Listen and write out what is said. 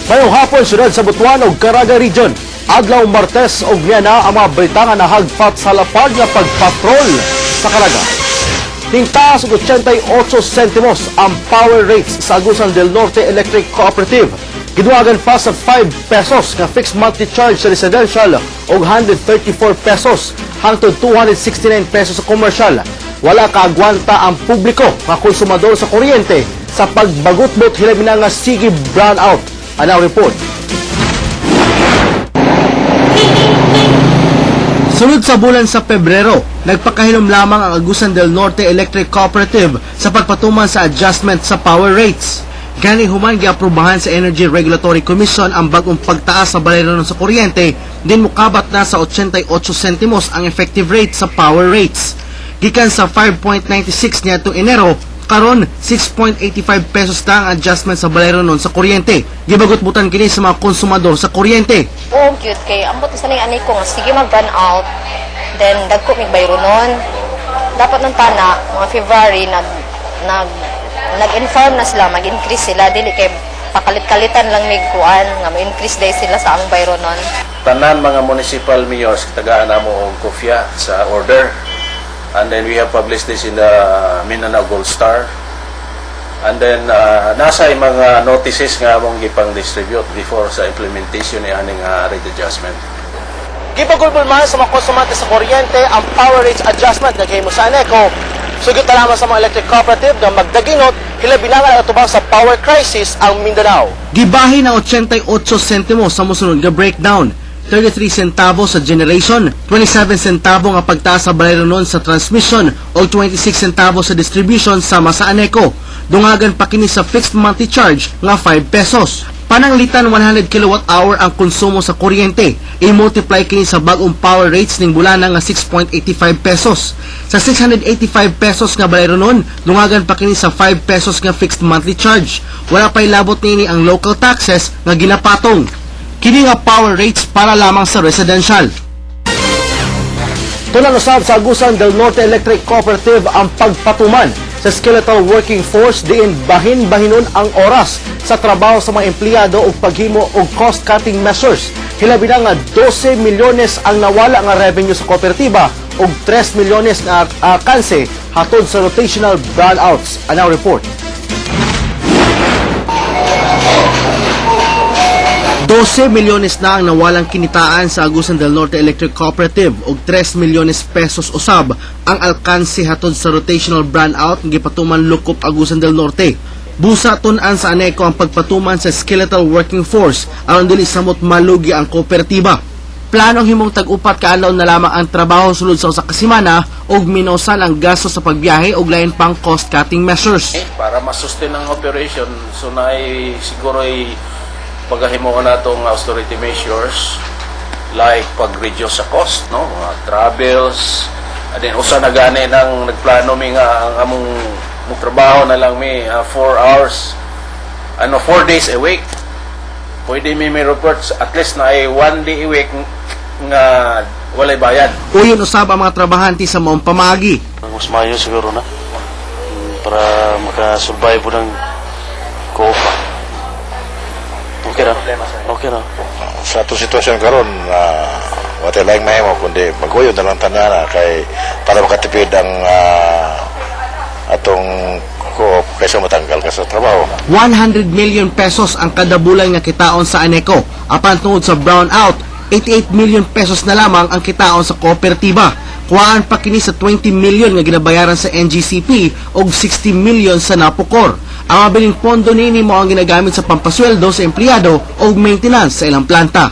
Mayong hapon sunod sa Butuan ug Caraga Region. Adlaw Martes og niya na ang mga balita nga nahagpat sa lapad nga pagpatrol sa Caraga. Tingtaas og 88 sentimos ang power rates sa Agusan del Norte Electric Cooperative. Giduagan pa sa 5 pesos nga fixed monthly charge sa residential og 134 pesos hangtod 269 pesos sa commercial. Wala kaagwanta ang publiko nga konsumador sa kuryente sa pagbagot-bot hilabi na nga sige brownout. Anaw report. Sunod sa bulan sa Pebrero, nagpakahinom lamang ang Agusan del Norte Electric Cooperative sa pagpatuman sa adjustment sa power rates. Gani human giaprubahan sa Energy Regulatory Commission ang bagong pagtaas sa bayaran sa kuryente, din mukabat na sa 88 sentimos ang effective rate sa power rates. Gikan sa 5.96 niya to Enero, karon 6.85 pesos na ang adjustment sa bayaran sa kuryente. Gibagot-butan kini sa mga konsumador sa kuryente. Oo, cute kay ambot sa ning anay ko nga sige mag-run out, then dagko mig bayro nun. Dapat nung tana mga February nag-inform na sila, mag-increase sila dili kay pakalit-kalitan lang mig kuan nga ma-increase day sila sa among bayro nun. Tanan mga municipal mayors tagaan namo og kopya sa order. And then we have published this in the Mindanao Gold Star. And then nasa mga notices nga among gipang-distribute before sa implementation ni aning rate adjustment. Gipagulbulman sa mga konsumante sa kuryente ang power rates adjustment na gihimo sa ANECO. Sugot na lamang sa mga electric cooperative na magdaginot hilabi na nga atubang sa power crisis ang Mindanao. Gibahin ng 88 sentimos sa mosunod nga breakdown. 33 centavos sa generation, 27 centavo nga pagtaas sa bayaran sa transmission o 26 centavos sa distribution sama sa ANECO. Dungagan pa kini sa fixed monthly charge nga 5 pesos. Pananglitan 100 kWh ang konsumo sa kuryente. I-multiply kini sa bagong power rates ning bulana nga 6.85 pesos. Sa 685 pesos nga bayaran dungagan pa kini sa 5 pesos nga fixed monthly charge. Wala pa'y labot nini ang local taxes nga ginapatong. Kini nga power rates para lamang sa residential. Tulang usab sa Agusan del Norte Electric Cooperative ang pagpatuman sa skeletal working force diin bahin-bahinon ang oras sa trabaho sa mga empleyado ug paghimo og cost-cutting measures. Hilabi na nga 12 milyones ang nawala nga revenue sa kooperatiba ug 3 milyones nga kanse hatod sa rotational brownouts. Anaw report. 12 milyones na ang nawalang kinitaan sa Agusan del Norte Electric Cooperative ug 3 milyones pesos usab ang alkanse hatod sa rotational brownout nga gipatuman Lukop Agusan del Norte. Busa tun-an sa ANECO ang pagpatuman sa skeletal working force aron dili samot malugi ang kooperatiba. Planong himong tag-upat ka adlaw na lamang ang trabaho sulod sa usa ka semana ug minosan ang gasto sa pagbiyahe ug lain pang cost-cutting measures. Para ma-sustain ang operation, so naay siguro ay paghahimuon natong austerity measures like pag-reduce sa cost, no? Travels, and then usa na gani nang nagplano mi nga ang among trabaho na lang mi 4 hours, 4 days a week. Pwede mi may reports at least na ay 1 day a week nga walay bayad. Uyon usab ang mga trabahante sa maong pamagi. Mas mayo siguro na para makasurvive po ng koopa. Okay na. Okay na. Sa itong sitwasyon karon wala lang mahimo kundi maguyod na lang tanana kay para makatipid ang atong ko kaysa matanggal ka sa trabaho. 100 million pesos ang kada bulan nga kitaon sa ANECO. Apan tungod sa brownout, 88 million pesos na lamang ang kitaon sa kooperatiba. Kuhaan pa kini sa 20 million nga ginabayaran sa NGCP og 60 million sa Napocor. Ang mabiling pondo nini mo ang ginagamit sa pampasweldo sa empleyado o maintenance sa ilang planta.